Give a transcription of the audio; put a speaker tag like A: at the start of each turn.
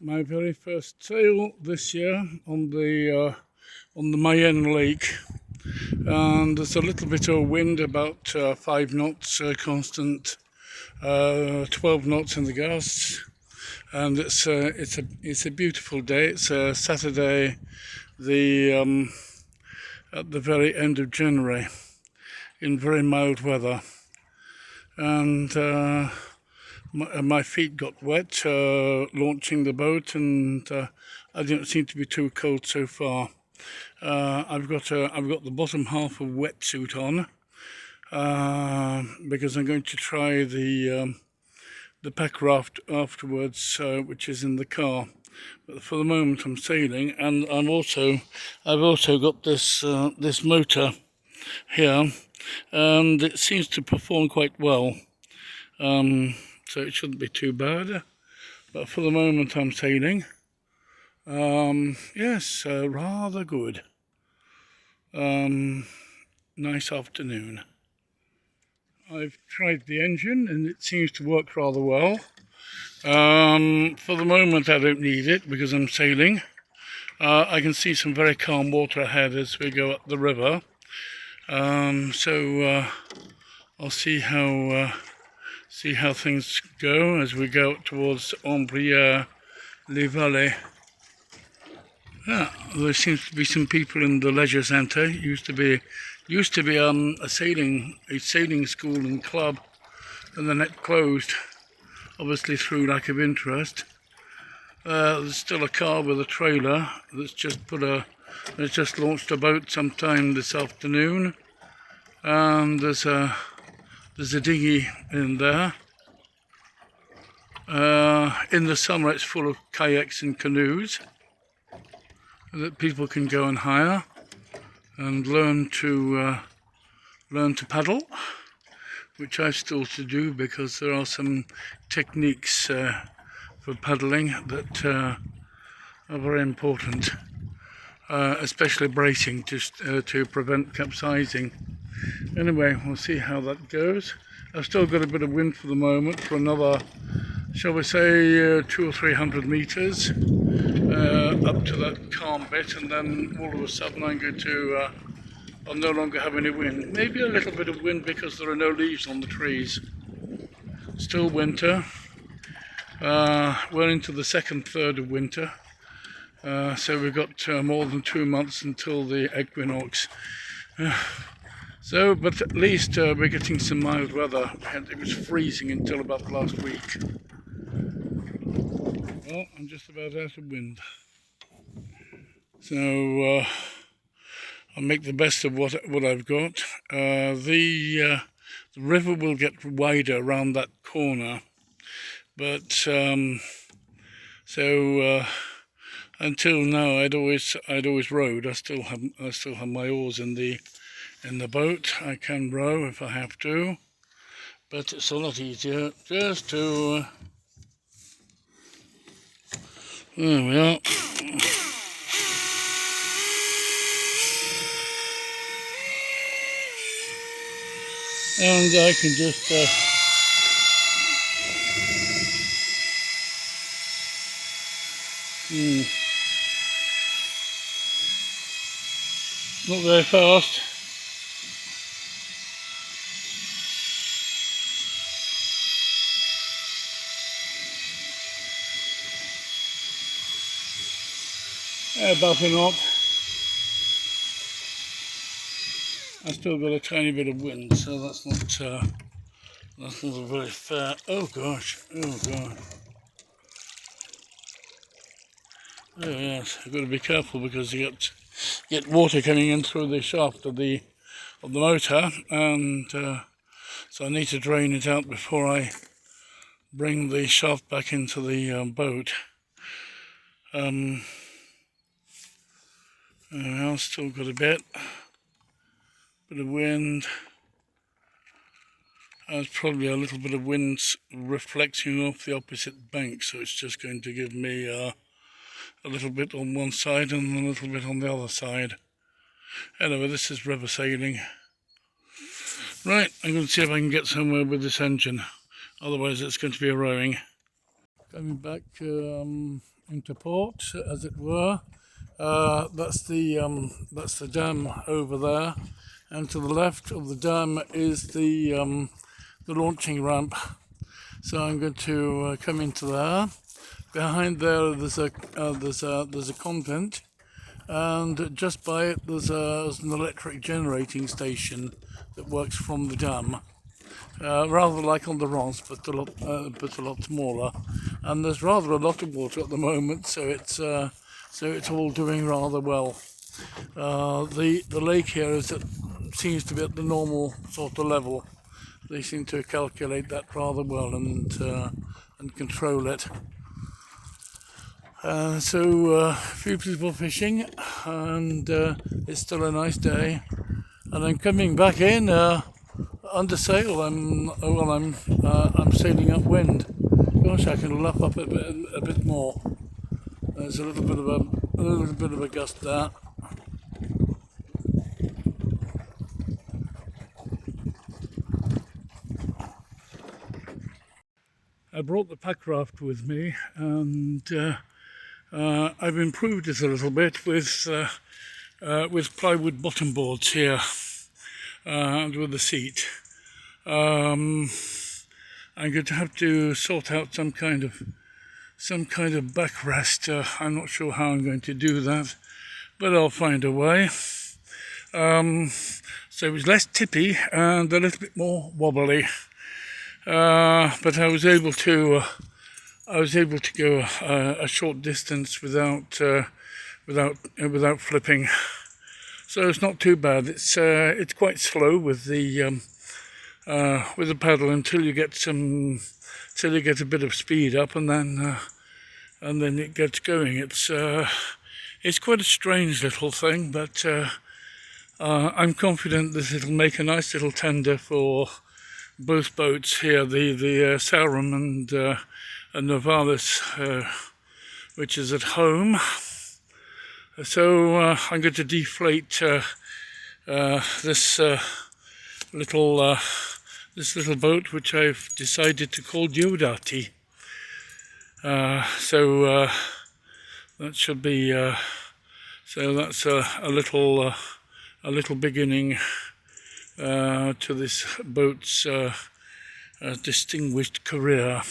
A: My very first sail this year on the Mayenne Lake, and there's a little bit of wind, about 5 knots constant, 12 knots in the gusts, and it's a beautiful day. It's a Saturday, at the very end of January, in very mild weather, and my feet got wet launching the boat, and I don't seem to be too cold so far. I've got the bottom half of wetsuit on because I'm going to try the packraft afterwards, which is in the car. But for the moment, I'm sailing, and I've also got this this motor here, and it seems to perform quite well. So it shouldn't be too bad. But for the moment, I'm sailing. Yes, rather good. Nice afternoon. I've tried the engine and it seems to work rather well. For the moment I don't need it because I'm sailing. I can see some very calm water ahead as we go up the river. So I'll see how things go as we go up towards Ombriere-les-Vallées. There seems to be some people in the leisure centre. Used to be a sailing school and club, and then it closed, obviously through lack of interest. There's still a car with a trailer that's just launched a boat sometime this afternoon, and there's a dinghy in there. In the summer, it's full of kayaks and canoes that people can go and hire and learn to paddle, which I've still to do because there are some techniques for paddling that are very important, especially bracing to prevent capsizing. Anyway, we'll see how that goes. I've still got a bit of wind for the moment for another, shall we say, 200 or 300 meters up to that calm bit, and then all of a sudden I'll no longer have any wind. Maybe a little bit of wind because there are no leaves on the trees. Still winter. We're into the second third of winter, so we've got more than 2 months until the equinox. So, but at least we're getting some mild weather, and it was freezing until about last week. Well, I'm just about out of wind. So I'll make the best of what I've got. The river will get wider around that corner, but until now I'd always rowed. I still have my oars in the boat. I can row if I have to, but it's a lot easier just to. There we are. And I can just not very fast. About a knot. I've still got a tiny bit of wind, so that's not a very fair. Oh gosh! Oh god! Oh yes, I've got to be careful because you get water coming in through the shaft of the motor, and so I need to drain it out before I bring the shaft back into the boat. I've still got a bit of wind. There's probably a little bit of wind reflecting off the opposite bank, so it's just going to give me a little bit on one side and a little bit on the other side. Anyway, this is river sailing. Right, I'm going to see if I can get somewhere with this engine, otherwise it's going to be a rowing. Coming back into port, as it were. That's the dam over there, and to the left of the dam is the launching ramp. So I'm going to come into there. Behind there, there's a convent, and just by it there's an electric generating station that works from the dam. Rather like on the Ronce, but a lot smaller. And there's rather a lot of water at the moment, so it's all doing rather well. The lake here seems to be at the normal sort of level. They seem to calculate that rather well and control it. So a few people fishing, and it's still a nice day. And I'm coming back in under sail. I'm sailing upwind. Gosh, I can luff up a bit more. There's a little bit of a gust there. I brought the packraft with me, and I've improved it a little bit with plywood bottom boards here and with the seat. I'm going to have to sort out some kind of backrest. I'm not sure how I'm going to do that, but I'll find a way. So it was less tippy and a little bit more wobbly, but I was able to go a short distance without flipping. So it's not too bad. It's quite slow with the paddle until you get a bit of speed up, and then it gets going. It's quite a strange little thing, but I'm confident that it'll make a nice little tender for both boats here, the Sarum and Novalis, which is at home. So I'm going to deflate this little boat, which I've decided to call Diodati. So that should be so that's a little beginning to this boat's distinguished career.